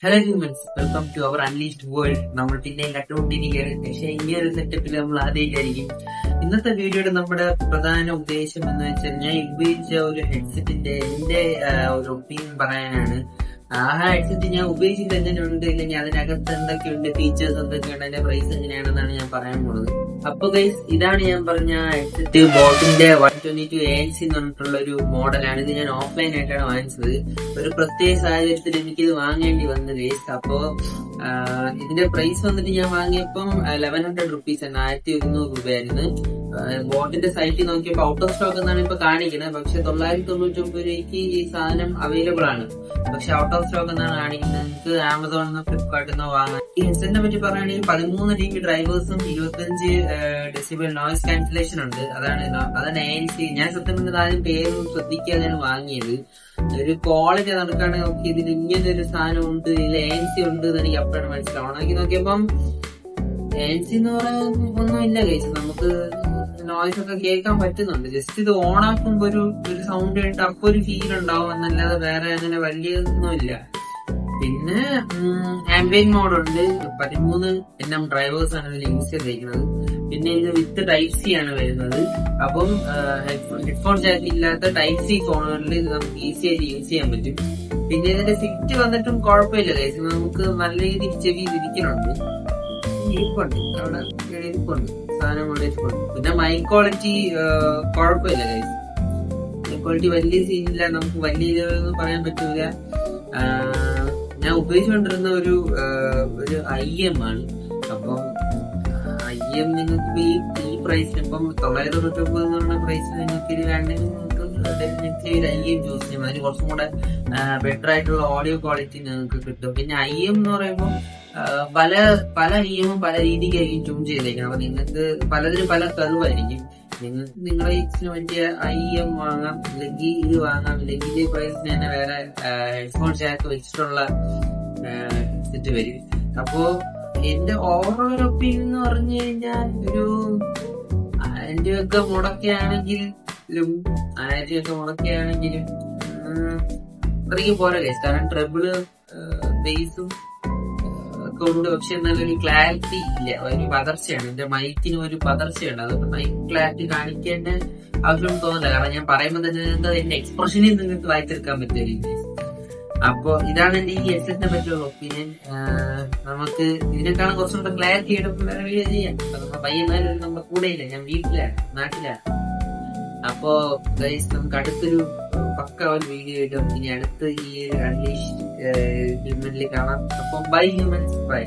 Hello humans, welcome to our unleashed world. നമ്മൾ പിന്നെയും കണ്ടുകൊണ്ടിരിക്കുകയാണ്. പക്ഷേ ഈ ഒരു സെറ്റപ്പിൽ നമ്മൾ ആദ്യമായിട്ടായിരിക്കും. ഇന്നത്തെ വീഡിയോയുടെ നമ്മുടെ പ്രധാന ഉദ്ദേശം എന്ന് വെച്ചാൽ ഞാൻ ഉപയോഗിച്ച ഒരു ഹെഡ്സെറ്റിന്റെ എന്റെ ഒരു ഒപ്പീനിയൻ പറയാനാണ്. ആ ഹെഡ്സെറ്റ് ഞാൻ ഉപയോഗിച്ചിട്ട് എങ്ങനെയുണ്ട്, ഇല്ലെങ്കിൽ അതിനകത്ത് എന്തൊക്കെയുണ്ട്, ഫീച്ചേഴ്സ് എന്തൊക്കെയുണ്ട്, അതിന്റെ പ്രൈസ് എങ്ങനെയാണെന്നാണ് ഞാൻ പറയാൻ പോകുന്നത്. അപ്പൊ ഗൈസ്, ഇതാണ് ഞാൻ പറഞ്ഞ ഹെഡ്സെറ്റ്. ബോട്ടിന്റെ 122 ANC എന്ന് പറഞ്ഞിട്ടുള്ള ഒരു മോഡലാണ്. ഇത് ഞാൻ ഓഫ്ലൈൻ ആയിട്ടാണ് വാങ്ങിച്ചത്. ഒരു പ്രത്യേക സാഹചര്യത്തിൽ എനിക്കിത് വാങ്ങേണ്ടി വന്നു ഗൈസ്. അപ്പോ ഇതിന്റെ പ്രൈസ് വന്നിട്ട് ഞാൻ വാങ്ങിയപ്പം 1100 റുപ്പീസ് ആണ്, 1100 രൂപയായിരുന്നു. ബോട്ടിന്റെ സൈറ്റിൽ നോക്കിയപ്പോൾ ഔട്ട് ഓഫ് സ്റ്റോക്ക് എന്നാണ് ഇപ്പൊ കാണിക്കുന്നത്. പക്ഷെ 999 രൂപയ്ക്ക് ഈ സാധനം അവൈലബിൾ ആണ്. പക്ഷെ ഔട്ട് ഓഫ് സ്റ്റോക്ക് എന്നാണ് കാണിക്കുന്നത്. നിങ്ങൾക്ക് ആമസോണിൽ നിന്നോ ഫ്ലിപ്കാർട്ടിൽ നിന്നോ വാങ്ങാം. ഈ ഹെഡ്സെറ്റിനെ പറ്റി പറയുകയാണെങ്കിൽ 13 dB ഡ്രൈവേഴ്സും 25 ഡെസിബിൾ നോയിസ് ക്യാൻസലേഷൻ ഉണ്ട്. അതാണ് ANC. ഞാൻ സത്യം പറഞ്ഞത് ആദ്യം പേര് ശ്രദ്ധിക്കാതെയാണ് വാങ്ങിയത്. ഒരു ക്വാളിറ്റി നടക്കാണ് നോക്കി, ഇതിൽ ഇങ്ങനെ ഒരു സാധനം ഉണ്ട്, ഇതിൽ ANC ഉണ്ട് എന്ന് എനിക്ക് അപ്പോഴാണ് മനസ്സിലാവും. ഓണാക്കി നോക്കിയപ്പം ANC എന്ന് പറയാൻ ഒന്നും ഇല്ല കഴിച്ചു. നമുക്ക് നോയ്സ് ഒക്കെ കേൾക്കാൻ പറ്റുന്നുണ്ട്. ജസ്റ്റ് ഇത് ഓൺ ആക്കുമ്പോ ഒരു സൗണ്ട് കേട്ട് അപ്പൊ ഒരു ഫീൽ ഉണ്ടാവും എന്നല്ലാതെ വേറെ അങ്ങനെ വലിയൊന്നും ഇല്ല. പിന്നെ ആംബിയന്റ് മോഡ് ഉണ്ട്. 13 nm ഡ്രൈവേഴ്സ് ആണ് ഇതിൽ യൂസ് ചെയ്തിരിക്കുന്നത്. പിന്നെ ഇത് വിത്ത് ടൈപ്പ് സി ആണ് വരുന്നത്. അപ്പം ഹെഡ്ഫോൺ ജാക്ക് ഇല്ലാത്ത ടൈപ്പ് സി ഫോണുകളിൽ ഇത് നമുക്ക് ഈസി ആയിട്ട് യൂസ് ചെയ്യാൻ പറ്റും. പിന്നെ ഇതിന്റെ ഫിറ്റ് വന്നിട്ടും കുഴപ്പമില്ല ഗൈസ്. നമുക്ക് നല്ല രീതിയിൽ ചെവി ഇരിക്കുന്നുണ്ട്. ഇരിപ്പുണ്ട് അവിടെ, ഇരിപ്പുണ്ട് സാധനം ഇവിടെ ഇരിപ്പുണ്ട്. പിന്നെ മൈക്ക് ക്വാളിറ്റി കുഴപ്പമില്ല ഗൈസ്. മൈക്ക് ക്വാളിറ്റി വലിയ സീനില്ല, നമുക്ക് വലിയ ഇതൊന്നും പറയാൻ പറ്റൂല. ഞാൻ ഉപയോഗിച്ചുകൊണ്ടിരുന്ന ഒരു IM ആണ്. അപ്പം IM നിങ്ങൾക്ക് ഈ പ്രൈസിന് ഇപ്പം 999 എന്ന് പറഞ്ഞ പ്രൈസിന് നിങ്ങൾക്ക് ഇത് വേണ്ടെങ്കിൽ ഡെഫിനറ്റ്ലി ഒരു IM ചൂസ് ചെയ്യും. അതിന് കുറച്ചും കൂടെ ബെറ്റർ ആയിട്ടുള്ള ഓഡിയോ ക്വാളിറ്റി നിങ്ങൾക്ക് കിട്ടും. പിന്നെ IM എന്ന് പറയുമ്പോൾ പല IM പല രീതിക്കായിരിക്കും ട്യൂൺ ചെയ്തേക്കണം. അപ്പൊ നിങ്ങൾക്ക് പലതിനും പല കർവായിരിക്കും. നിങ്ങൾക്ക് നിങ്ങളുടെ ഇച്ചിന് പറ്റിയ IM വാങ്ങാം, ഇല്ലെങ്കിൽ ഇത് വാങ്ങാം, ഇല്ലെങ്കിൽ ഈ പ്രൈസിന് തന്നെ വേറെ ഹെഡ്ഫോൺ ജാക്ക് വെച്ചിട്ടുള്ള സെറ്റ് വരും. അപ്പോ എന്റെ ഓവറോൾ ഒപ്പീനിയൻ എന്ന് പറഞ്ഞു കഴിഞ്ഞാൽ ഒരു 1000 രൂപയൊക്കെ മുടക്കുകയാണെങ്കിലും അത്രയ്ക്ക് പോരാ ഗൈസ്. കാരണം ട്രബിള് ബേസും ഒക്കെ ഉണ്ട്. പക്ഷെ നല്ലൊരു ക്ലാരിറ്റി ഇല്ല, ഒരു പതർച്ചയാണ്. എന്റെ മൈക്കിന് ഒരു പതർച്ചയുണ്ട്. അതുകൊണ്ട് മൈക്ക് ക്ലാരിറ്റി കാണിക്കേണ്ട ആവശ്യം തോന്നില്ല. കാരണം ഞാൻ പറയുമ്പോൾ തന്നെ നിങ്ങൾക്ക് എന്റെ എക്സ്പ്രഷനിൽ നിങ്ങൾക്ക് വായിച്ചെടുക്കാൻ പറ്റില്ല. അപ്പൊ ഇതാണ് എന്റെ ഈ ഹെഡ്സെറ്റിനെ പറ്റിയുള്ള ഒപ്പീനിയൻ. നമുക്ക് ഇതിനേക്കാളും കുറച്ചും കൂടെ ക്ലാരിറ്റി ആയിട്ട് വേറെ വീഡിയോ ചെയ്യാം. നമ്മുടെ പയ്യന്മാരും നമ്മുടെ കൂടെ ഇല്ല, ഞാൻ വീട്ടിലാണ്, നാട്ടിലാണ്. അപ്പോ ഗൈസ്, നമുക്ക് അടുത്തൊരു പക്ക ഒരു വീഡിയോ ആയിട്ട് ഇനി അടുത്ത ഈ അൺലീഷ്ഡ് ഹ്യൂമനിൽ കാണാം. അപ്പം ബൈ ഹ്യൂമൻസ്, ബൈ.